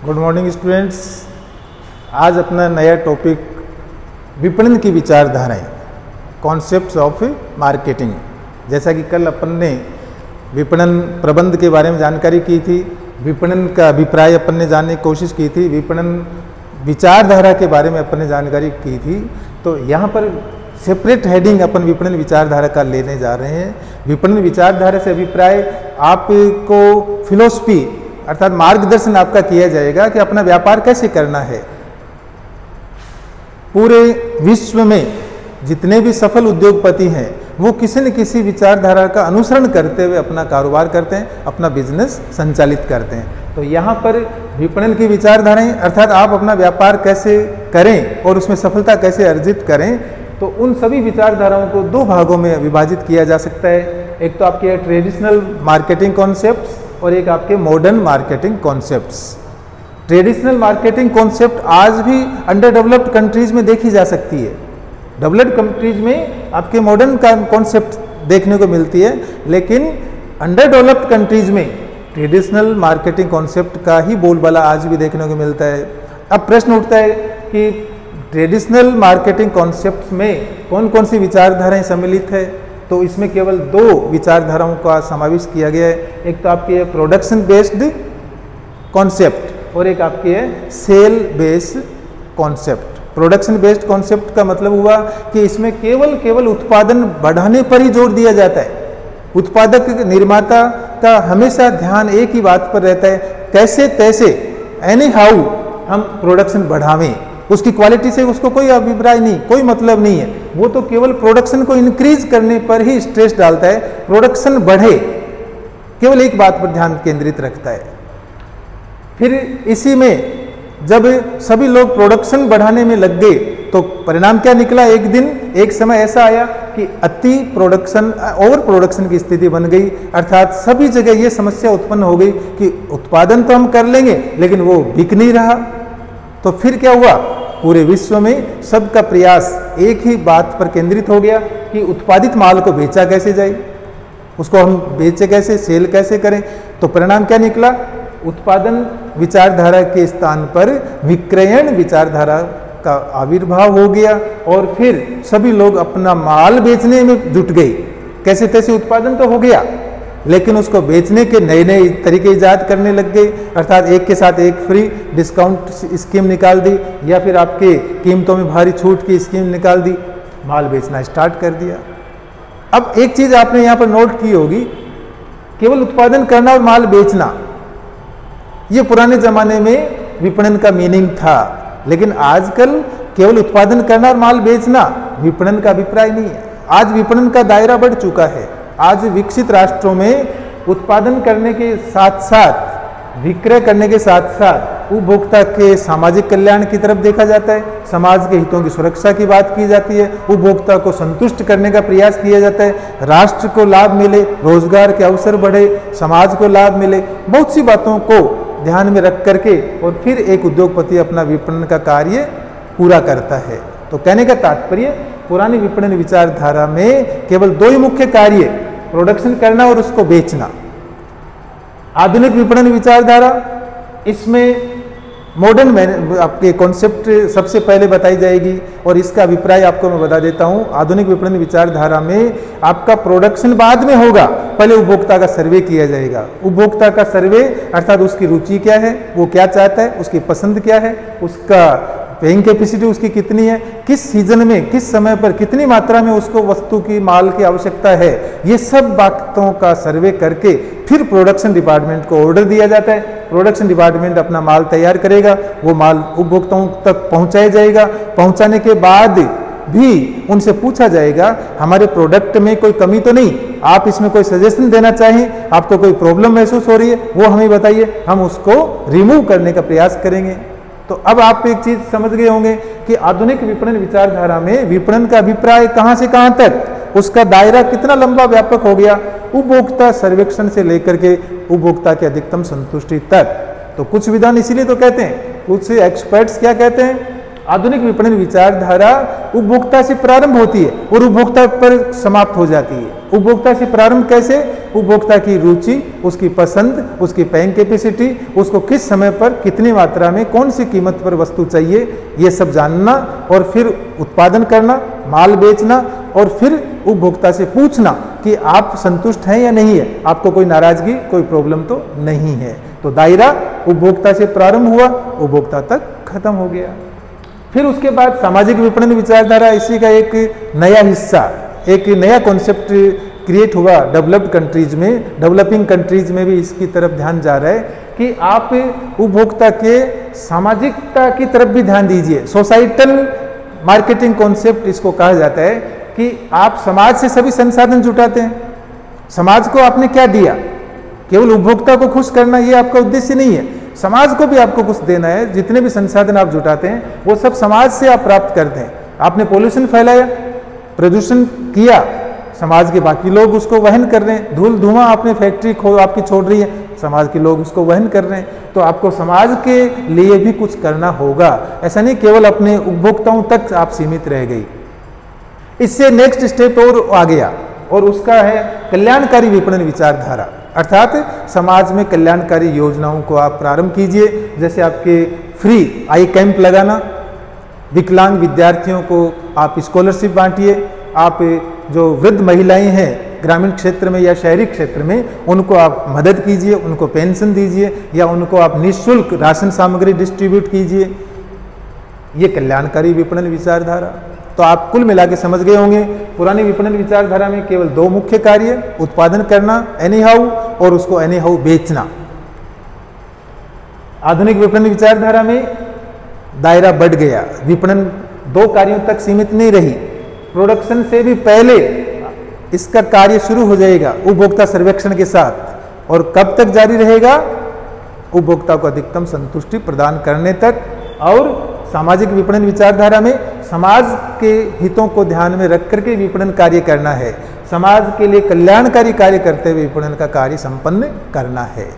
Good morning students. आज अपना नया टॉपिक विपणन की विचारधाराएं, कॉन्सेप्ट्स ऑफ मार्केटिंग। जैसा कि कल अपन ने विपणन प्रबंध के बारे में जानकारी की थी, विपणन का अभिप्राय अपन ने जानने की कोशिश की थी, विपणन विचारधारा के बारे में अपन ने जानकारी की थी। तो यहाँ पर सेपरेट हेडिंग अपन विपणन विचारधारा का लेने जा रहे हैं। विपणन विचारधारा से अभिप्राय आपको फिलोसफी अर्थात मार्गदर्शन आपका किया जाएगा कि अपना व्यापार कैसे करना है। पूरे विश्व में जितने भी सफल उद्योगपति हैं वो किसी न किसी विचारधारा का अनुसरण करते हुए अपना कारोबार करते हैं, अपना बिजनेस संचालित करते हैं। तो यहाँ पर विपणन की विचारधाराएं अर्थात आप अपना व्यापार कैसे करें और उसमें सफलता कैसे अर्जित करें, तो उन सभी विचारधाराओं को दो भागों में विभाजित किया जा सकता है। एक तो आपके ट्रेडिशनल मार्केटिंग कॉन्सेप्ट्स और एक आपके modern marketing concepts. Traditional marketing concept आज भी अंडर डेवलप्ड कंट्रीज में देखी जा सकती है। डेवलप्ड कंट्रीज में आपके मॉडर्न का कॉन्सेप्ट देखने को मिलती है, लेकिन अंडर डेवलप्ड कंट्रीज में ट्रेडिशनल मार्केटिंग कॉन्सेप्ट का ही बोलबाला आज भी देखने को मिलता है। अब प्रश्न उठता है कि ट्रेडिशनल मार्केटिंग कॉन्सेप्ट में कौन कौन सी विचारधाराएं सम्मिलित है। तो इसमें केवल दो विचारधाराओं का समावेश किया गया है। एक तो आपकी है प्रोडक्शन बेस्ड कॉन्सेप्ट और एक आपकी है sale based concept. Production based concept का मतलब हुआ कि इसमें केवल उत्पादन बढ़ाने पर ही जोर दिया जाता है। उत्पादक निर्माता का हमेशा ध्यान एक ही बात पर रहता है, कैसे तैसे एनी हाउ हम प्रोडक्शन बढ़ावें। उसकी क्वालिटी से उसको कोई अभिप्राय नहीं, कोई मतलब नहीं है। वो तो केवल प्रोडक्शन को इंक्रीज करने पर ही स्ट्रेस डालता है, प्रोडक्शन बढ़े, केवल एक बात पर ध्यान केंद्रित रखता है। फिर इसी में जब सभी लोग प्रोडक्शन बढ़ाने में लग गए तो परिणाम क्या निकला। एक दिन एक समय ऐसा आया कि अति प्रोडक्शन, ओवर प्रोडक्शन की स्थिति बन गई। अर्थात सभी जगह ये समस्या उत्पन्न हो गई कि उत्पादन तो हम कर लेंगे लेकिन वो बिक नहीं रहा। तो फिर क्या हुआ, पूरे विश्व में सबका प्रयास एक ही बात पर केंद्रित हो गया कि उत्पादित माल को बेचा कैसे जाए, उसको हम बेचे कैसे, सेल कैसे करें। तो परिणाम क्या निकला, उत्पादन विचारधारा के स्थान पर विक्रयण विचारधारा का आविर्भाव हो गया और फिर सभी लोग अपना माल बेचने में जुट गए। कैसे तैसे उत्पादन तो हो गया लेकिन उसको बेचने के नए नए तरीके ईजाद करने लग गए। अर्थात एक के साथ एक फ्री डिस्काउंट स्कीम निकाल दी या फिर आपके कीमतों में भारी छूट की स्कीम निकाल दी, माल बेचना स्टार्ट कर दिया। अब एक चीज आपने यहाँ पर नोट की होगी, केवल उत्पादन करना और माल बेचना, ये पुराने जमाने में विपणन का मीनिंग था। लेकिन आजकल केवल उत्पादन करना और माल बेचना विपणन का अभिप्राय नहीं है। आज विपणन का दायरा बढ़ चुका है। आज विकसित राष्ट्रों में उत्पादन करने के साथ साथ, विक्रय करने के साथ साथ उपभोक्ता के सामाजिक कल्याण की तरफ देखा जाता है, समाज के हितों की सुरक्षा की बात की जाती है, उपभोक्ता को संतुष्ट करने का प्रयास किया जाता है, राष्ट्र को लाभ मिले, रोजगार के अवसर बढ़े, समाज को लाभ मिले। बहुत सी बातों को ध्यान में रख करके और फिर एक उद्योगपति अपना विपणन का कार्य पूरा करता है। तो कहने का तात्पर्य, पुरानी विपणन विचारधारा में केवल दो ही मुख्य कार्य, प्रोडक्शन करना और उसको बेचना। आधुनिक विपणन विचारधारा, इसमें मॉडर्न आपके कॉन्सेप्ट सबसे पहले बताई जाएगी और इसका अभिप्राय आपको मैं बता देता हूं। आधुनिक विपणन विचारधारा में आपका प्रोडक्शन बाद में होगा, पहले उपभोक्ता का सर्वे किया जाएगा। उपभोक्ता का सर्वे अर्थात उसकी रुचि क्या है, वो क्या चाहता है, उसकी पसंद क्या है, उसका पेइंग कैपेसिटी उसकी कितनी है, किस सीजन में किस समय पर कितनी मात्रा में उसको वस्तु की माल की आवश्यकता है, ये सब बातों का सर्वे करके फिर प्रोडक्शन डिपार्टमेंट को ऑर्डर दिया जाता है। प्रोडक्शन डिपार्टमेंट अपना माल तैयार करेगा, वो माल उपभोक्ताओं तक पहुंचाया जाएगा। पहुंचाने के बाद भी उनसे पूछा जाएगा हमारे प्रोडक्ट में कोई कमी तो नहीं, आप इसमें कोई सजेशन देना चाहें, आपको कोई प्रॉब्लम महसूस हो रही है वो हमें बताइए, हम उसको रिमूव करने का प्रयास करेंगे। तो अब आप एक चीज समझ गए होंगे कि आधुनिक विपणन विचारधारा में विपणन का अभिप्राय कहां से कहां तक, उसका दायरा कितना लंबा व्यापक हो गया, उपभोक्ता सर्वेक्षण से लेकर के उपभोक्ता की अधिकतम संतुष्टि तक। तो कुछ विधान इसीलिए तो कहते हैं, कुछ एक्सपर्ट्स क्या कहते हैं, आधुनिक विपणन विचारधारा उपभोक्ता से प्रारंभ होती है और उपभोक्ता पर समाप्त हो जाती है। उपभोक्ता से प्रारंभ कैसे? उपभोक्ता की रुचि, उसकी पसंद, उसकी पेइंग कैपेसिटी, उसको किस समय पर कितनी मात्रा में कौन सी कीमत पर वस्तु चाहिए, ये सब जानना और फिर उत्पादन करना, माल बेचना और फिर उपभोक्ता से पूछना कि आप संतुष्ट हैं या नहीं है, आपको कोई नाराजगी, कोई प्रॉब्लम तो नहीं है। तो दायरा उपभोक्ता से प्रारंभ हुआ, उपभोक्ता तक खत्म हो गया। फिर उसके बाद सामाजिक विपणन विचारधारा, इसी का एक नया हिस्सा, एक नया कॉन्सेप्ट क्रिएट हुआ डेवलप्ड कंट्रीज में। डेवलपिंग कंट्रीज में भी इसकी तरफ ध्यान जा रहा है कि आप उपभोक्ता के सामाजिकता की तरफ भी ध्यान दीजिए। सोसाइटल मार्केटिंग कॉन्सेप्ट इसको कहा जाता है कि आप समाज से सभी संसाधन जुटाते हैं। समाज को आपने क्या दिया? केवल उपभोक्ता को खुश करना ये आपका उद्देश्य नहीं है, समाज को भी आपको कुछ देना है। जितने भी संसाधन आप जुटाते हैं वो सब समाज से आप प्राप्त करते हैं। आपने पोल्यूशन फैलाया, प्रदूषण किया, समाज के बाकी लोग उसको वहन कर रहे हैं। धूल धुआं आपने फैक्ट्री आपकी छोड़ रही है, समाज के लोग उसको वहन कर रहे हैं। तो आपको समाज के लिए भी कुछ करना होगा, ऐसा नहीं केवल अपने उपभोक्ताओं तक आप सीमित रह गई। इससे नेक्स्ट स्टेप और आ गया और उसका है कल्याणकारी विपणन विचारधारा, अर्थात समाज में कल्याणकारी योजनाओं को आप प्रारंभ कीजिए। जैसे आपके फ्री आई कैंप लगाना, विकलांग विद्यार्थियों को आप स्कॉलरशिप बांटिए, आप जो वृद्ध महिलाएं हैं ग्रामीण क्षेत्र में या शहरी क्षेत्र में उनको आप मदद कीजिए, उनको पेंशन दीजिए या उनको आप निःशुल्क राशन सामग्री डिस्ट्रीब्यूट कीजिए। ये कल्याणकारी विपणन विचारधारा। तो आप कुल मिला के समझ गए होंगे, पुरानी विपणन विचारधारा में केवल दो मुख्य कार्य, उत्पादन करना एनी हाउ और उसको एनी हाउ बेचना। आधुनिक विपणन विचारधारा में दायरा बढ़ गया, विपणन दो कार्यों तक सीमित नहीं रही, प्रोडक्शन से भी पहले इसका कार्य शुरू हो जाएगा उपभोक्ता सर्वेक्षण के साथ। और कब तक जारी रहेगा? उपभोक्ता को अधिकतम संतुष्टि प्रदान करने तक। और सामाजिक विपणन विचारधारा में समाज के हितों को ध्यान में रख करके विपणन कार्य करना है, समाज के लिए कल्याणकारी कार्य करते हुए विपणन का कार्य संपन्न करना है।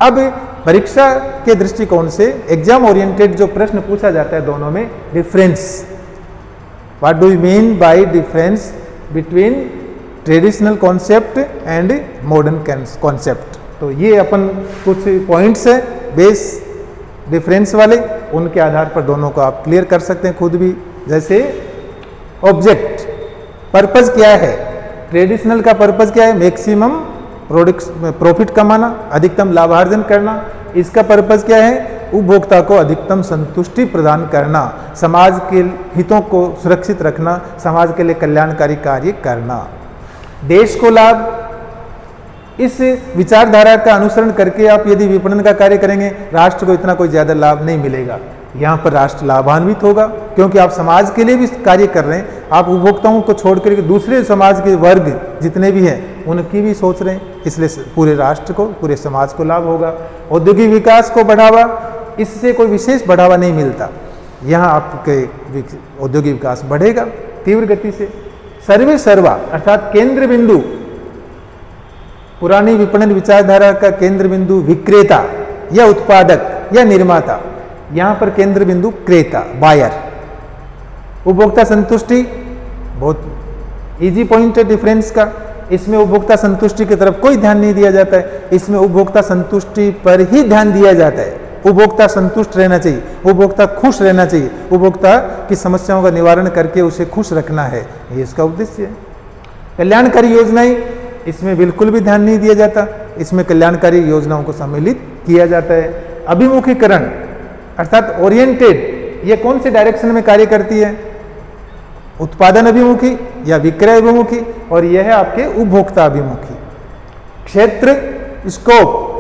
अब परीक्षा के दृष्टिकोण से एग्जाम ओरिएंटेड जो प्रश्न पूछा जाता है दोनों में, difference, what do you mean by difference between traditional concept and modern concept. तो ये अपन कुछ पॉइंट्स है बेस डिफरेंस वाले, उनके आधार पर दोनों को आप क्लियर कर सकते हैं खुद भी। जैसे ऑब्जेक्ट, पर्पस क्या है? ट्रेडिशनल का पर्पस क्या है? मैक्सिमम प्रॉफिट कमाना, अधिकतम लाभार्जन करना। इसका पर्पस क्या है? उपभोक्ता को अधिकतम संतुष्टि प्रदान करना, समाज के हितों को सुरक्षित रखना, समाज के लिए कल्याणकारी कार्य करना, देश को लाभ। इस विचारधारा का अनुसरण करके आप यदि विपणन का कार्य करेंगे, राष्ट्र को इतना कोई ज्यादा लाभ नहीं मिलेगा। यहाँ पर राष्ट्र लाभान्वित होगा क्योंकि आप समाज के लिए भी कार्य कर रहे हैं। आप उपभोक्ताओं को छोड़ करके दूसरे समाज के वर्ग जितने भी हैं उनकी भी सोच रहे हैं, इसलिए पूरे राष्ट्र को, पूरे समाज को लाभ होगा। औद्योगिक विकास को बढ़ावा, इससे कोई विशेष बढ़ावा नहीं मिलता, यहाँ आपके औद्योगिक विकास बढ़ेगा तीव्र गति से। सर्वे सर्वा अर्थात केंद्र बिंदु, पुरानी विपणन विचारधारा का केंद्र बिंदु विक्रेता या उत्पादक या निर्माता, यहां पर केंद्र बिंदु क्रेता, बायर। उपभोक्ता संतुष्टि बहुत इजी पॉइंट है डिफरेंस का, इसमें उपभोक्ता संतुष्टि की तरफ कोई ध्यान नहीं दिया जाता है, इसमें उपभोक्ता संतुष्टि पर ही ध्यान दिया जाता है। उपभोक्ता संतुष्ट रहना चाहिए, उपभोक्ता खुश रहना चाहिए, उपभोक्ता की समस्याओं का निवारण करके उसे खुश रखना है, ये इसका उद्देश्य है। कल्याणकारी योजनाएं, इसमें बिल्कुल भी ध्यान नहीं दिया जाता, इसमें कल्याणकारी योजनाओं को सम्मिलित किया जाता है। अभिमुखीकरण अर्थात ओरिएंटेड, ये कौन से डायरेक्शन में कार्य करती है? उत्पादन अभिमुखी या विक्रय अभिमुखी, और यह है आपके उपभोक्ता अभिमुखी। क्षेत्र, स्कोप,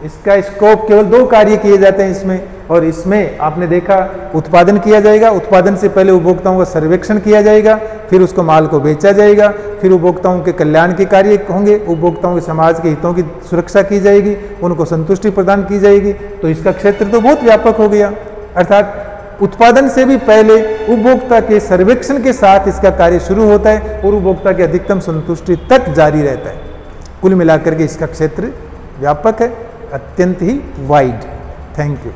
इसका स्कोप केवल दो कार्य किए जाते हैं इसमें, और इसमें आपने देखा उत्पादन किया जाएगा, उत्पादन से पहले उपभोक्ताओं का सर्वेक्षण किया जाएगा, फिर उसको माल को बेचा जाएगा, फिर उपभोक्ताओं के कल्याण के कार्य होंगे, उपभोक्ताओं के समाज के हितों की सुरक्षा की जाएगी, उनको संतुष्टि प्रदान की जाएगी। तो इसका क्षेत्र तो बहुत व्यापक हो गया, अर्थात उत्पादन से भी पहले उपभोक्ता के सर्वेक्षण के साथ इसका कार्य शुरू होता है और उपभोक्ता की अधिकतम संतुष्टि तक जारी रहता है। कुल मिलाकर के इसका क्षेत्र व्यापक है, अत्यंत ही वाइड। Thank you.